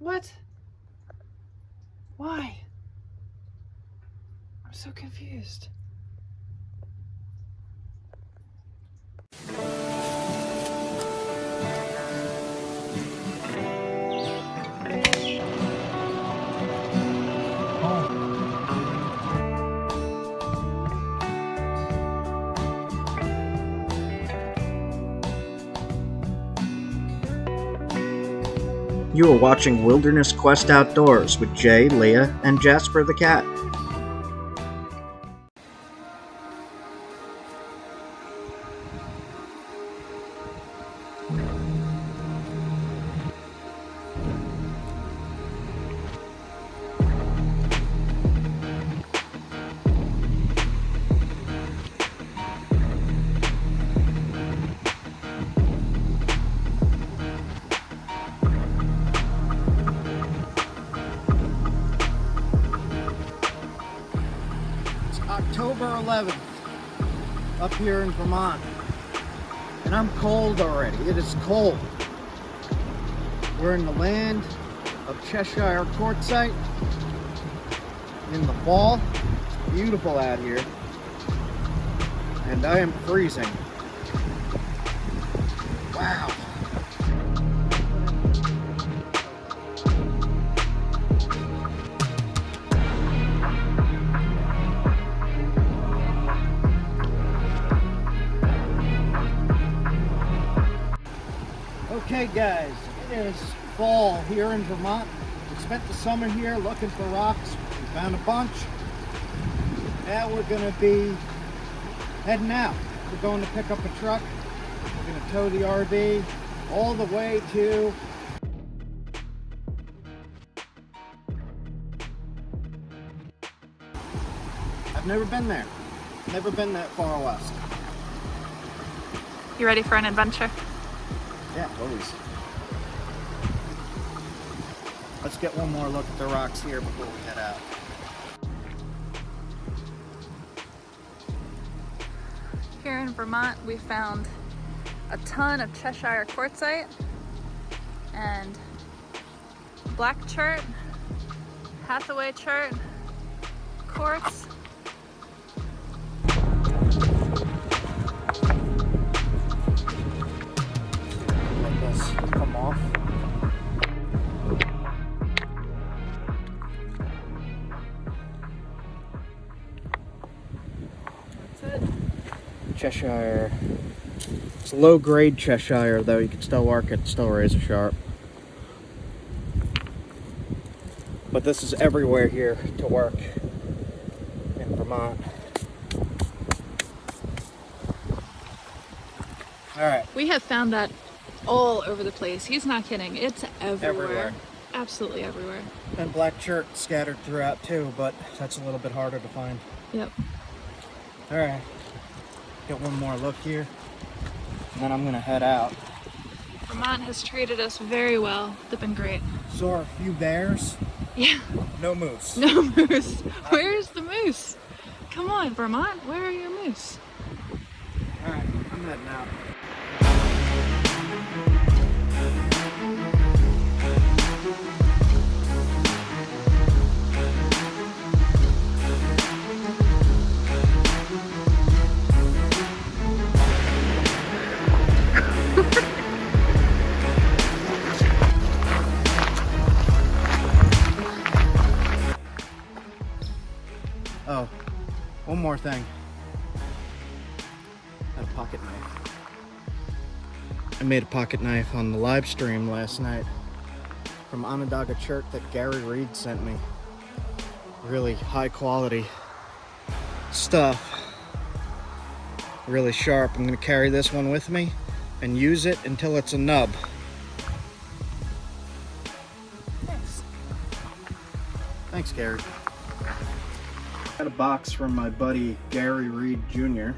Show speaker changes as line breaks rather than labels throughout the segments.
What? Why? I'm so confused.
You are watching Wilderness Quest Outdoors with Jay, Leah, and Jasper the cat. October 11th, up here in Vermont, and I'm cold already. It is cold. We're in the land of Cheshire Quartzite in the fall. It's beautiful out here, and I am freezing. Wow. Okay guys, it is fall here in Vermont. We spent the summer here looking for rocks. We found a bunch. Now we're going to be heading out. We're going to pick up a truck. We're going to tow the RV all the way to I've never been there. Never been that far west.
You ready for an adventure?
Yeah, always. Let's get one more look at the rocks here before we head out.
Here in Vermont, we found a ton of Cheshire Quartzite and Black Chert, Hathaway Chert, quartz.
Let this come off.
That's it.
Cheshire. It's low grade Cheshire though, you can still work it, still razor sharp. But this is everywhere here to work in Vermont. Alright.
We have found that all over the place. He's not kidding. It's everywhere.
Everywhere.
Absolutely everywhere.
And black chert scattered throughout too, but that's a little bit harder to find.
Yep.
Alright. Get one more look here. And then I'm gonna head out.
Vermont has treated us very well. They've been great.
Saw a few bears.
Yeah.
No moose.
No moose. Where's the moose? Come on, Vermont. Where are your moose?
Alright, I'm heading out. Oh, one more thing. A pocket knife. I made a pocket knife on the live stream last night from Onondaga Chert that Gary Reed sent me. Really high quality stuff. Really sharp. I'm gonna carry this one with me and use it until it's a nub.
Thanks.
Thanks, Gary. Got a box from my buddy Gary Reed Jr.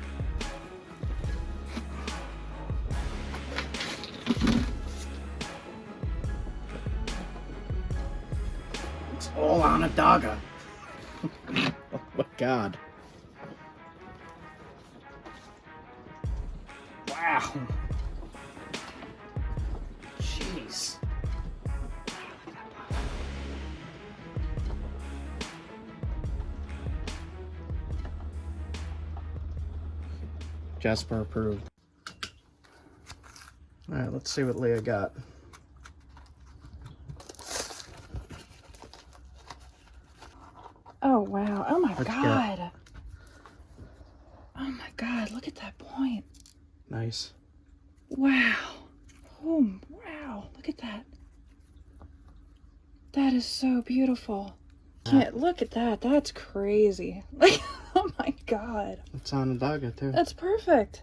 It's all Onondaga. Oh my God. Wow. Jeez. Jasper approved. All right, let's see what Leah got.
Oh, wow. Oh, my
What'd you
God. Oh, my God. Look at that point.
Nice.
Wow. Oh, wow. Look at that. That is so beautiful. Can't look at that. That's crazy. Like, oh my God.
It's Onondaga too.
That's perfect.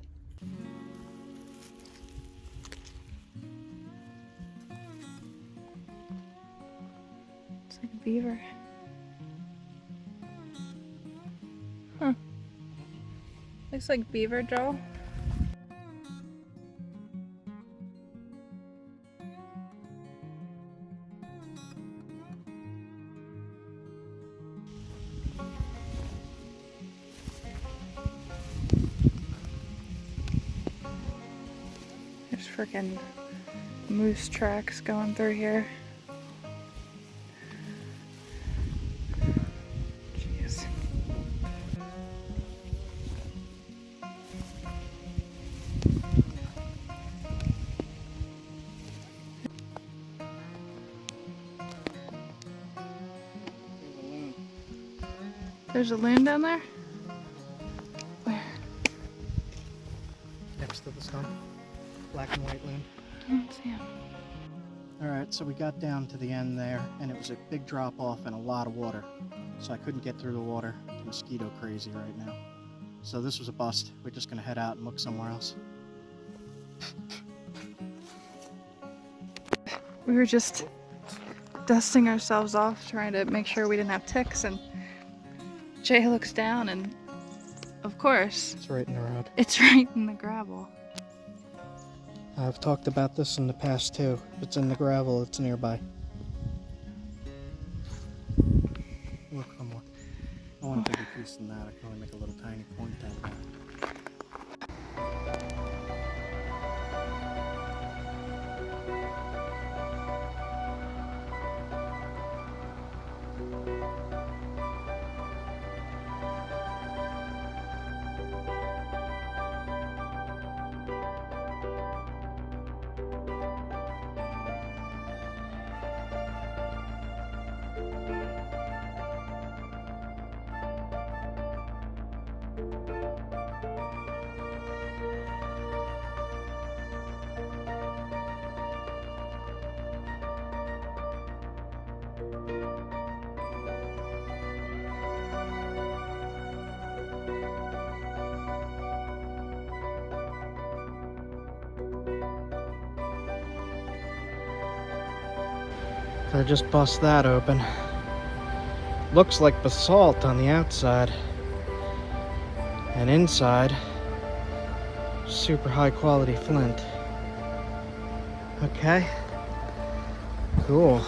It's like a beaver. Huh. Looks like beaver, Joel. There's freaking moose tracks going through here. Jeez. There's a loon down there? Where?
Next to the stump. Black and white loon.
I don't see him.
Alright, so we got down to the end there, and it was a big drop off and a lot of water. So I couldn't get through the water. It's mosquito crazy right now. So this was a bust. We're just gonna head out and look somewhere else.
We were just dusting ourselves off, trying to make sure we didn't have ticks, and Jay looks down, and of course,
It's right in the road.
it's right in the gravel.
I've talked about this in the past too. If it's in the gravel, it's nearby. Look, one more. I want a bigger piece than that. I can only make a little tiny point out of that. I just bust that open. Looks like basalt on the outside. And inside, super high quality flint. Okay. Cool.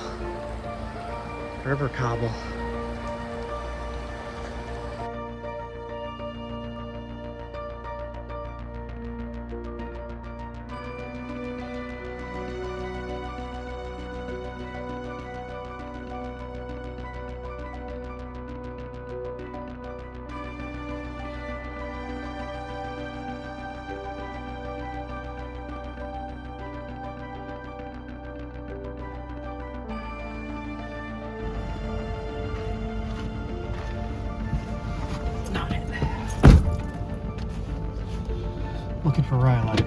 River cobble. Not it. Looking for relive.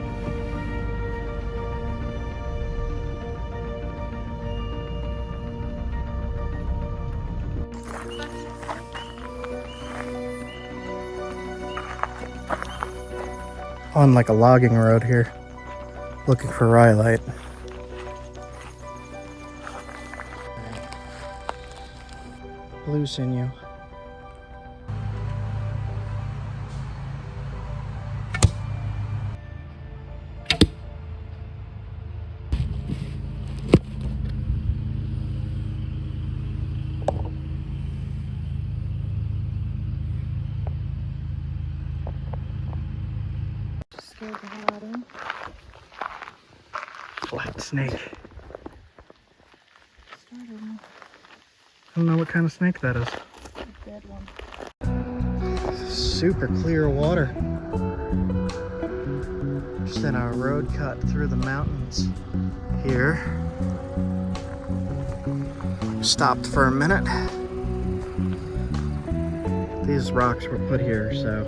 On like a logging road here, looking for rhyolite. Blue sinew.
Scared the hell out of him.
Flat snake.
Started him.
I don't know what kind of snake that is.
A dead one.
Super clear water. just in a road cut through the mountains here. Stopped for a minute. These rocks were put here, so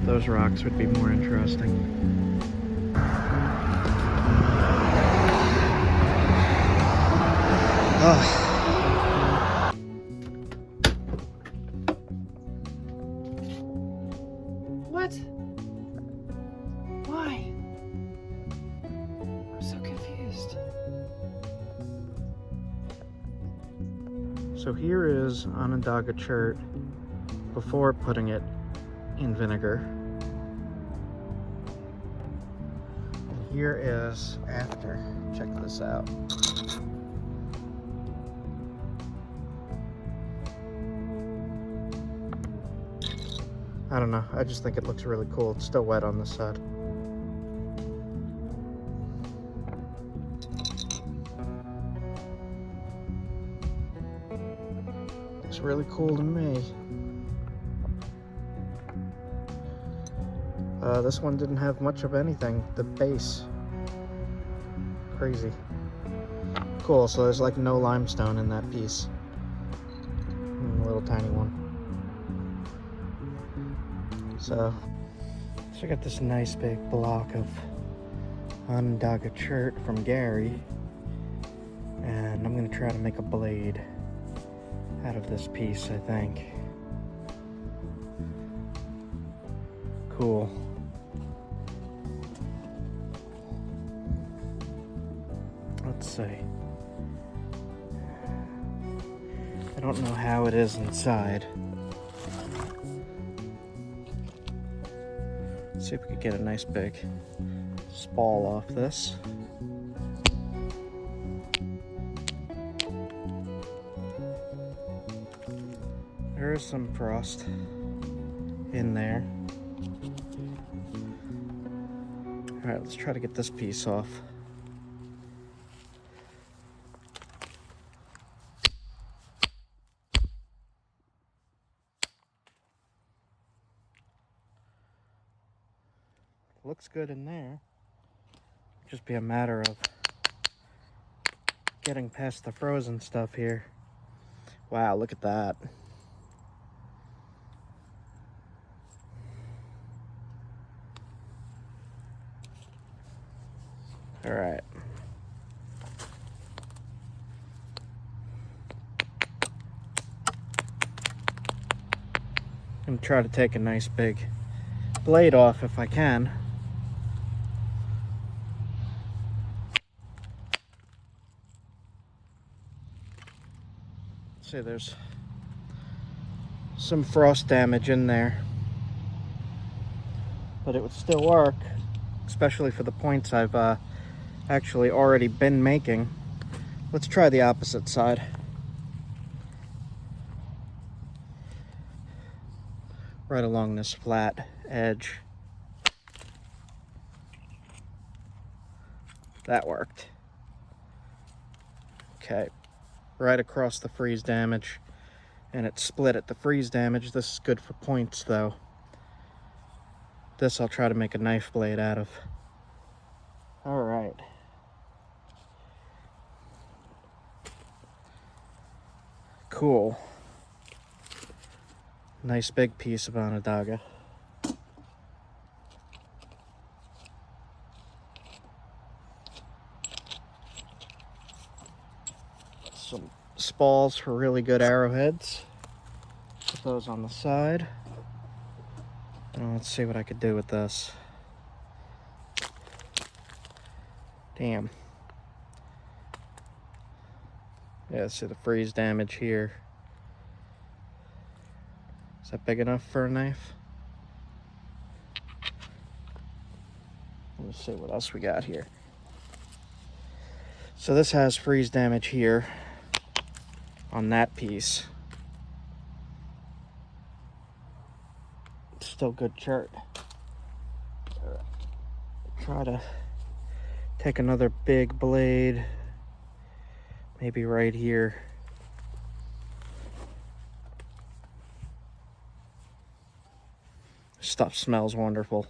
those rocks would be more interesting. Oh.
What? Why? I'm so confused.
So here is Onondaga Chert before putting it in vinegar. And here is after. Check this out. I don't know, I just think it looks really cool. It's still wet on this side. Looks really cool to me. This one didn't have much of anything. The base. Crazy. Cool, so there's like no limestone in that piece. A little tiny one. So I got this nice big block of Onondaga Chert from Gary, and I'm gonna try to make a blade out of this piece, I think. Cool. Let's see. I don't know how it is inside. Let's see if we could get a nice big spall off this. There is some frost in there. All right, let's try to get this piece off. Looks good in there. Just be a matter of getting past the frozen stuff here. Wow, look at that. All right. I'm gonna try to take a nice big blade off if I can. See, there's some frost damage in there, but it would still work, especially for the points I've actually already been making. Let's try the opposite side. Right along this flat edge. That worked. Okay. Right across the freeze damage, and it split at the freeze damage. This is good for points though. This I'll try to make a knife blade out of. All right. Cool. Nice big piece of Onondaga. Some spalls for really good arrowheads. Put those on the side. And let's see what I could do with this. Damn. Yeah, see the freeze damage here. Is that big enough for a knife? Let me see what else we got here. So this has freeze damage here on that piece. It's still good chert. Try to take another big blade, maybe right here. Stuff smells wonderful.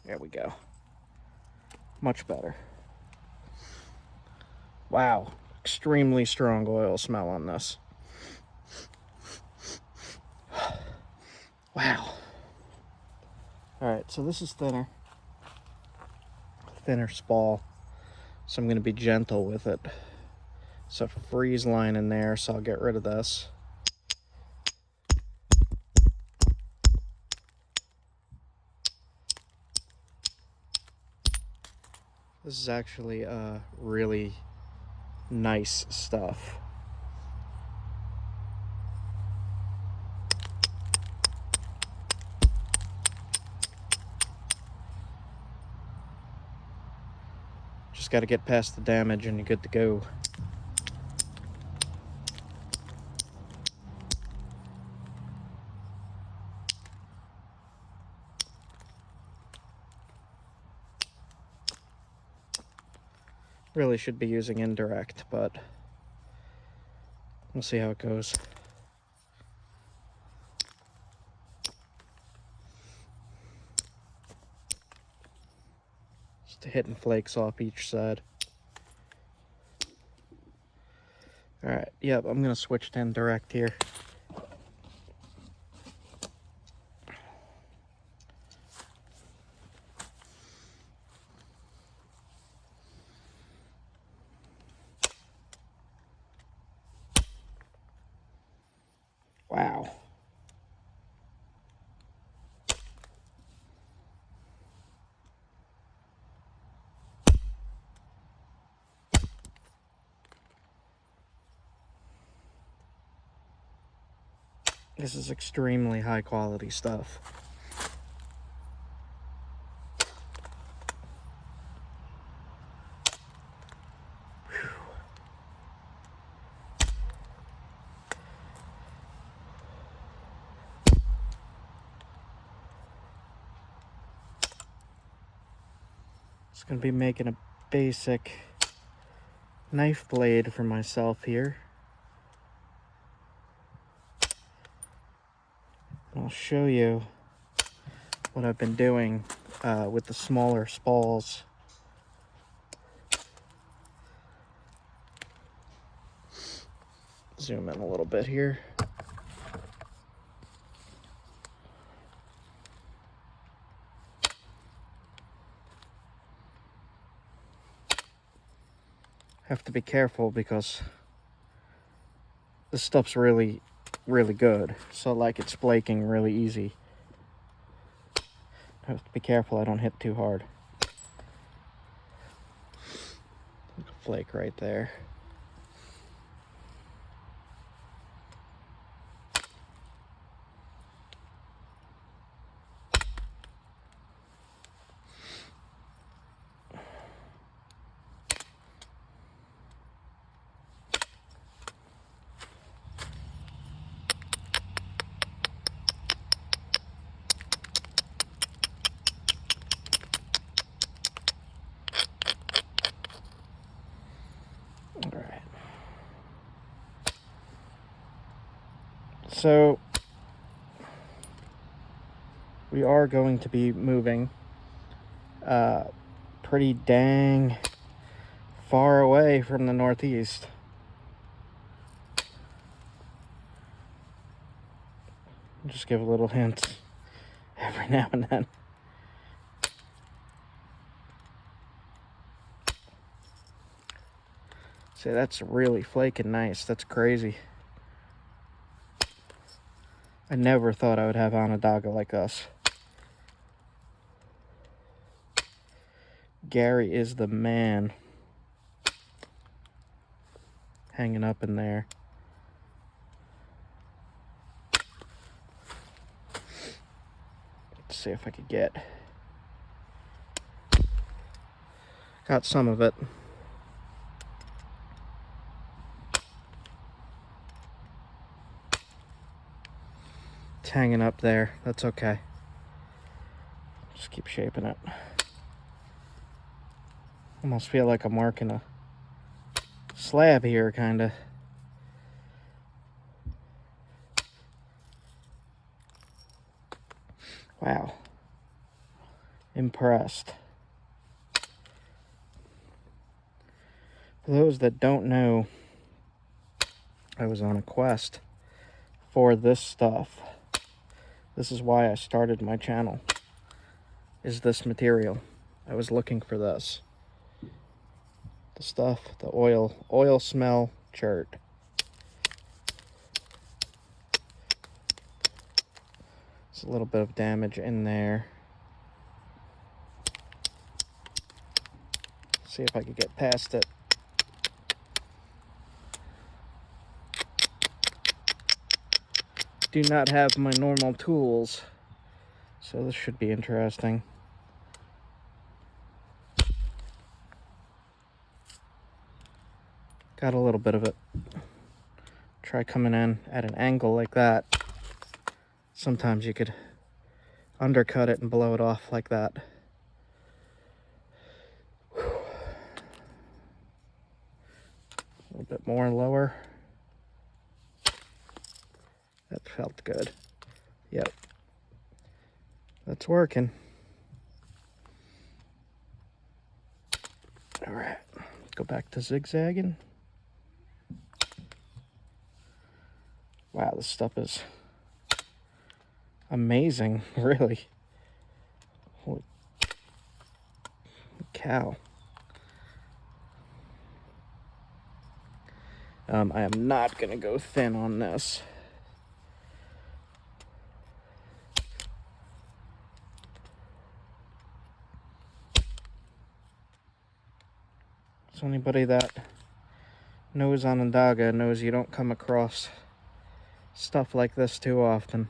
There we go. Much better. Wow, extremely strong oil smell on this. Wow. Alright, so this is thinner spall, so I'm going to be gentle with it. It's a freeze line in there, so I'll get rid of this. This is actually really nice stuff. Just got to get past the damage and you're good to go. Really should be using indirect, but we'll see how it goes. Just hitting flakes off each side. Alright, yep, I'm gonna switch to indirect here. Wow. This is extremely high quality stuff. Just gonna be making a basic knife blade for myself here. I'll show you what I've been doing with the smaller spalls. Zoom in a little bit here. Have to be careful because this stuff's really good. So like it's flaking really easy. I have to be careful I don't hit too hard. Flake right there. Alright. So we are going to be moving pretty dang far away from the Northeast. Just give a little hint every now and then. See, that's really flaking nice. That's crazy. I never thought I would have Onondaga like us. Gary is the man. Hanging up in there. Let's see if I could get. Got some of it. It's hanging up there. That's okay. Just keep shaping it. Almost feel like I'm working a slab here, kind of. Wow. impressed. For those that don't know, I was on a quest for this stuff. This is why I started my channel, is this material. I was looking for this. The stuff, the oil smell chert. There's a little bit of damage in there. See if I could get past it. Do not have my normal tools, so this should be interesting. Got a little bit of it. Try coming in at an angle like that. Sometimes you could undercut it and blow it off like that. A little bit more lower. That felt good. Yep. That's working. All right, go back to zigzagging. Wow, this stuff is amazing, really. Holy cow. I am not gonna go thin on this. So anybody that knows Onondaga knows you don't come across stuff like this too often.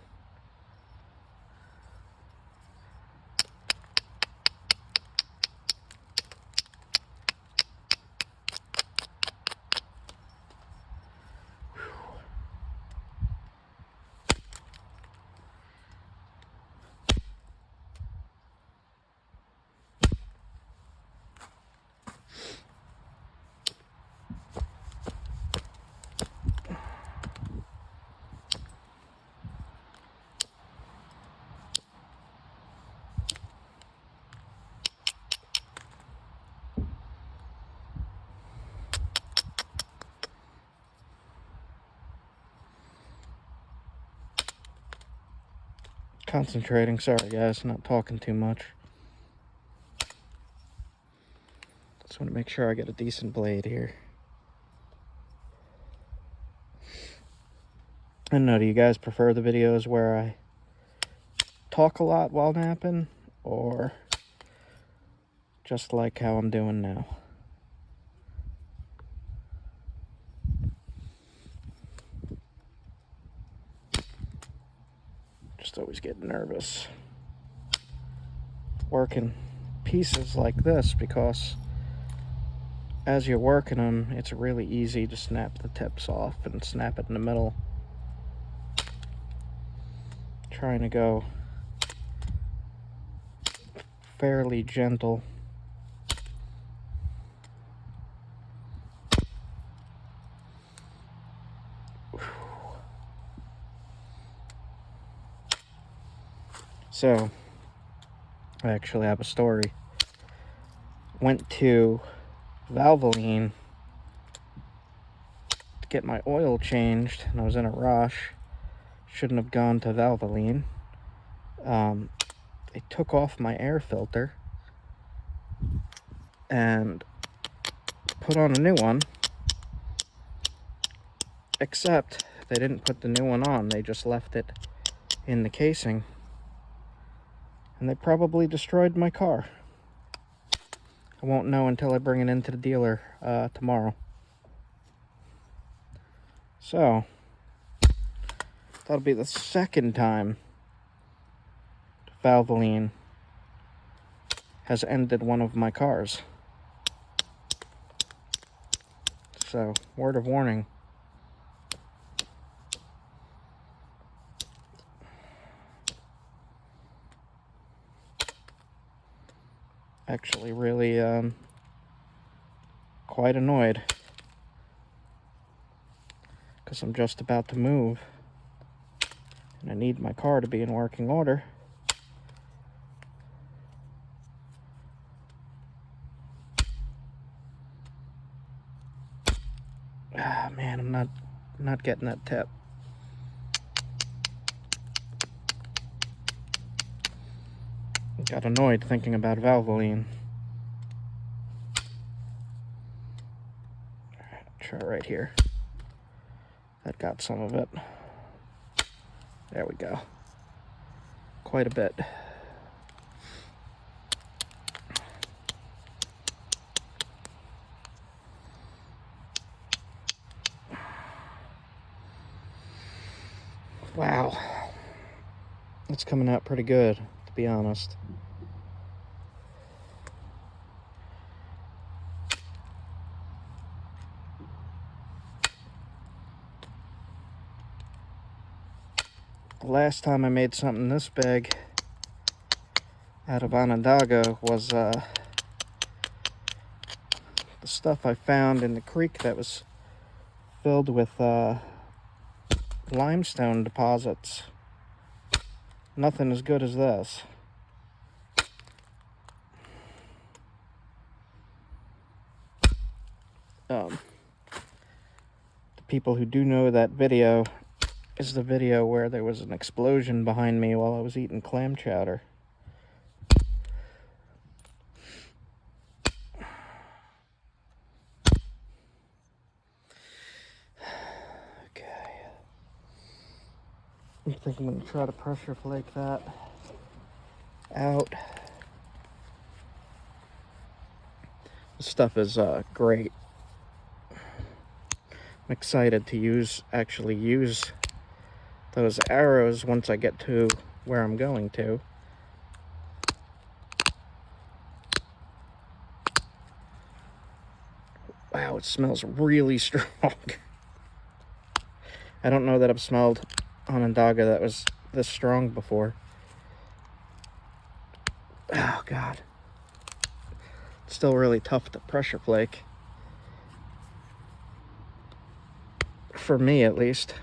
Concentrating, sorry guys, not talking too much. Just want to make sure I get a decent blade here. I don't know, do you guys prefer the videos where I talk a lot while napping, or just like how I'm doing now? Just always get nervous working pieces like this, because as you're working them, it's really easy to snap the tips off and snap it in the middle. Trying to go fairly gentle. So, I actually have a story. Went to Valvoline to get my oil changed, and I was in a rush. Shouldn't have gone to Valvoline. They took off my air filter and put on a new one, except they didn't put the new one on. They just left it in the casing. And they probably destroyed my car. I won't know until I bring it into the dealer tomorrow. So, that'll be the second time Valvoline has ended one of my cars. So, word of warning. Actually really quite annoyed, because I'm just about to move and I need my car to be in working order. man, I'm not getting that tip. Got annoyed thinking about Valvoline. Try right here. That got some of it. There we go. Quite a bit. Wow. It's coming out pretty good, to be honest. The last time I made something this big out of Onondaga was the stuff I found in the creek that was filled with limestone deposits. Nothing as good as this. The people who do know that video is the video where there was an explosion behind me while I was eating clam chowder. Okay. I think I'm going to try to pressure flake that out. This stuff is great. I'm excited to actually use those arrows once I get to where I'm going to. Wow, it smells really strong. I don't know that I've smelled Onondaga that was this strong before. Oh, God. It's still really tough to pressure flake. For me, at least.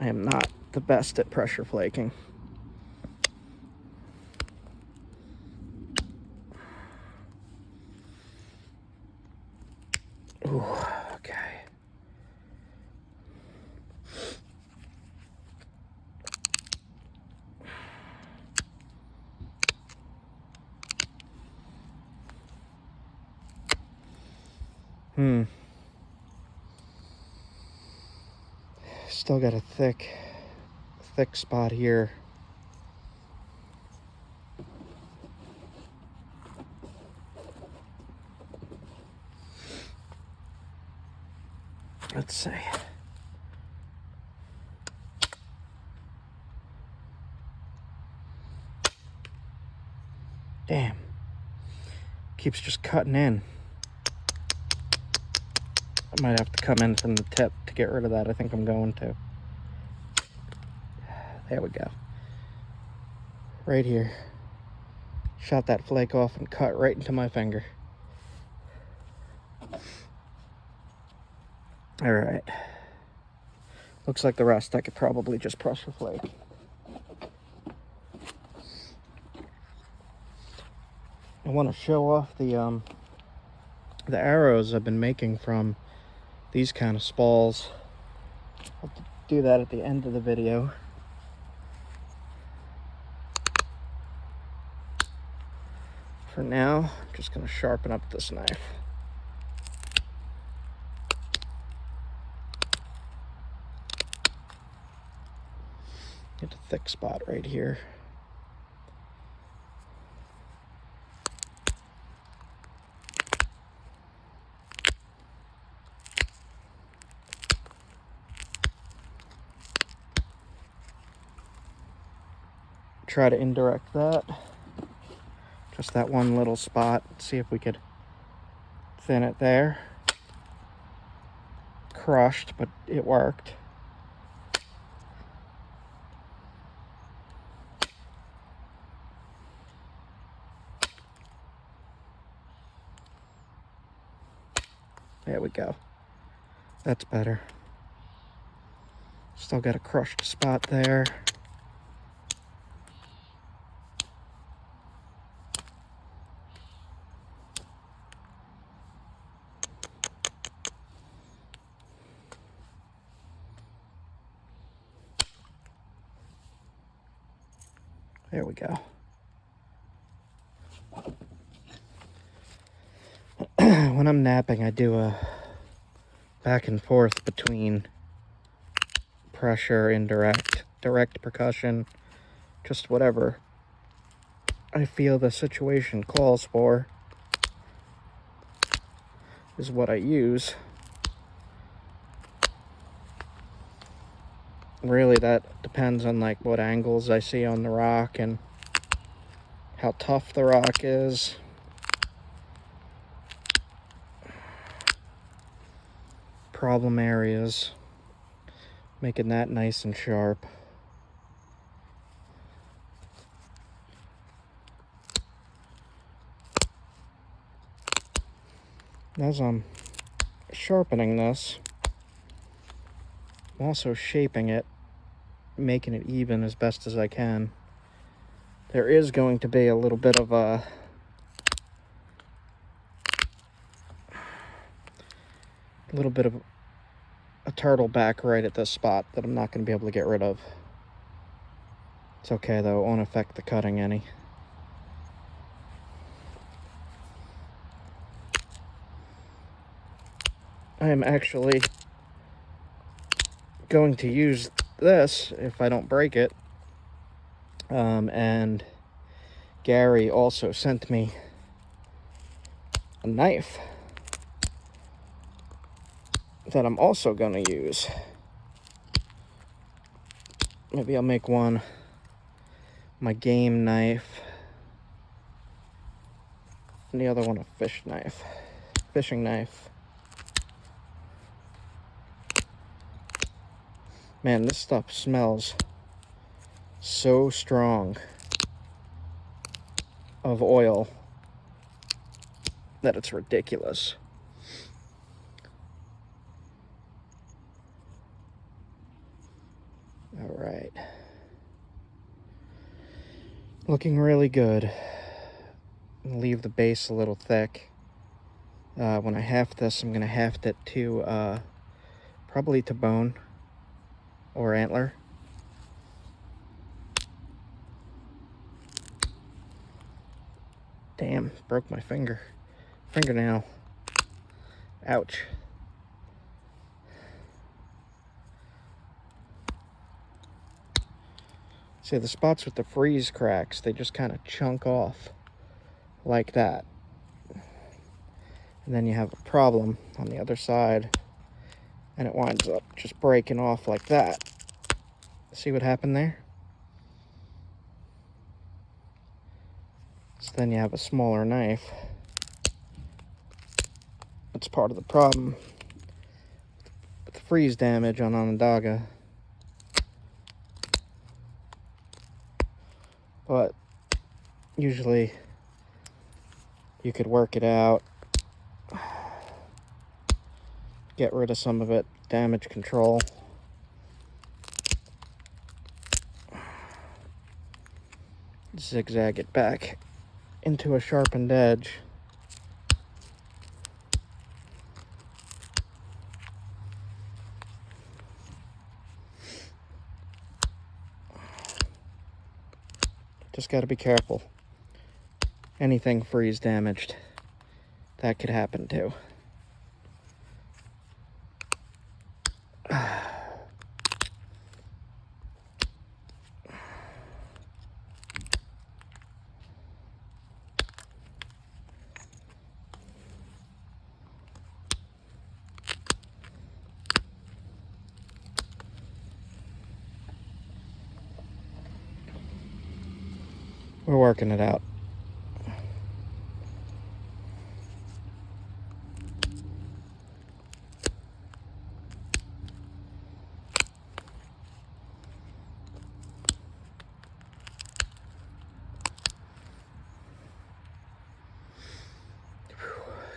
I am not the best at pressure flaking. Ooh, okay. Still got a thick spot here. Let's see. Damn. Keeps just cutting in. I might have to come in from the tip to get rid of that. I think I'm going to. There we go. Right here. Shot that flake off and cut right into my finger. Alright. Looks like the rest I could probably just pressure flake. I want to show off the arrows I've been making from these kind of spalls. I'll do that at the end of the video. For now, I'm just going to sharpen up this knife. Get a thick spot right here. Try to indirect that. Just that one little spot. See if we could thin it there. Crushed, but it worked. There we go. That's better. Still got a crushed spot there. There we go. When I'm napping, I do a back and forth between pressure, indirect, direct percussion, just whatever I feel the situation calls for is what I use. Really, that depends on like what angles I see on the rock and how tough the rock is. Problem areas, making that nice and sharp. As I'm sharpening this, I'm also shaping it, making it even as best as I can. There is going to be a little bit of a turtle back right at this spot that I'm not going to be able to get rid of. It's okay though, it won't affect the cutting any. I am actually going to use this if I don't break it. And Gary also sent me a knife that I'm also going to use. Maybe I'll make one my game knife and the other one a fishing knife. Man, this stuff smells so strong of oil that it's ridiculous. All right. Looking really good. Leave the base a little thick. When I haft this, I'm going to haft it to probably to bone or antler. Damn, broke my fingernail. Ouch. See, the spots with the freeze cracks, they just kind of chunk off like that. And then you have a problem on the other side, and it winds up just breaking off like that. See what happened there? So then you have a smaller knife. That's part of the problem with the freeze damage on Onondaga. But usually you could work it out, get rid of some of it, damage control. Zigzag it back into a sharpened edge. Just got to be careful. Anything freeze damaged, that could happen too. We're working it out.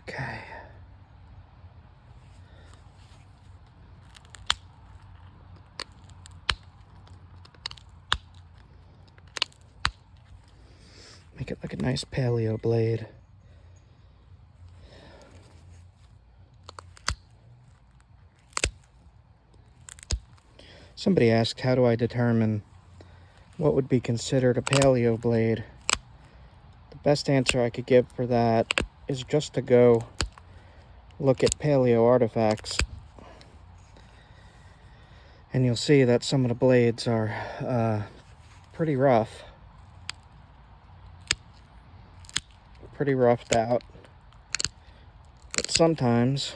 Okay. Make it like a nice paleo blade. Somebody asked, how do I determine what would be considered a paleo blade. The best answer I could give for that is just to go look at paleo artifacts, and you'll see that some of the blades are pretty rough, pretty roughed out, but sometimes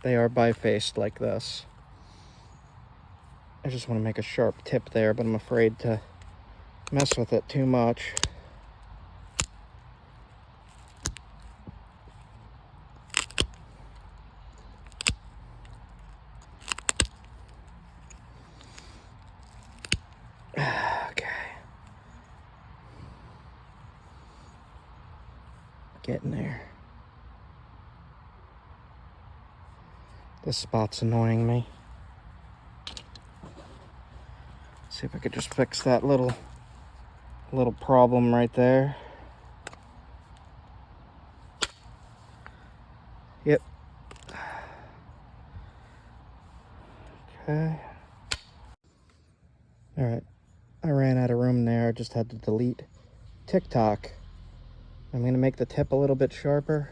they are bifaced like this. I just want to make a sharp tip there, but I'm afraid to mess with it too much. Okay. Getting there. This spot's annoying me. See if I could just fix that little problem right there. Yep. Okay. Alright. I ran out of room there. I just had to delete TikTok. I'm going to make the tip a little bit sharper,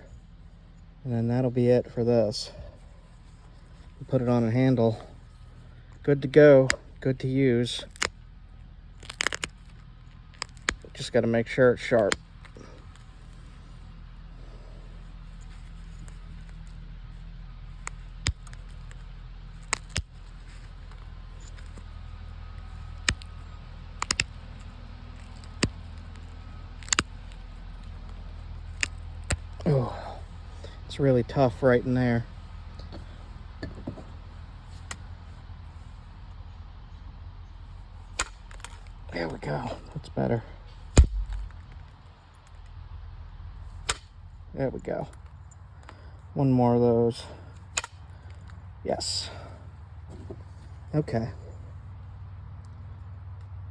and then that'll be it for this. Put it on a handle. Good to go. Good to use. Just got to make sure it's sharp. Oh, it's really tough right in there. There we go. That's better. There we go. One more of those. Yes. Okay.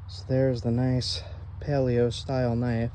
So there's the nice paleo style knife.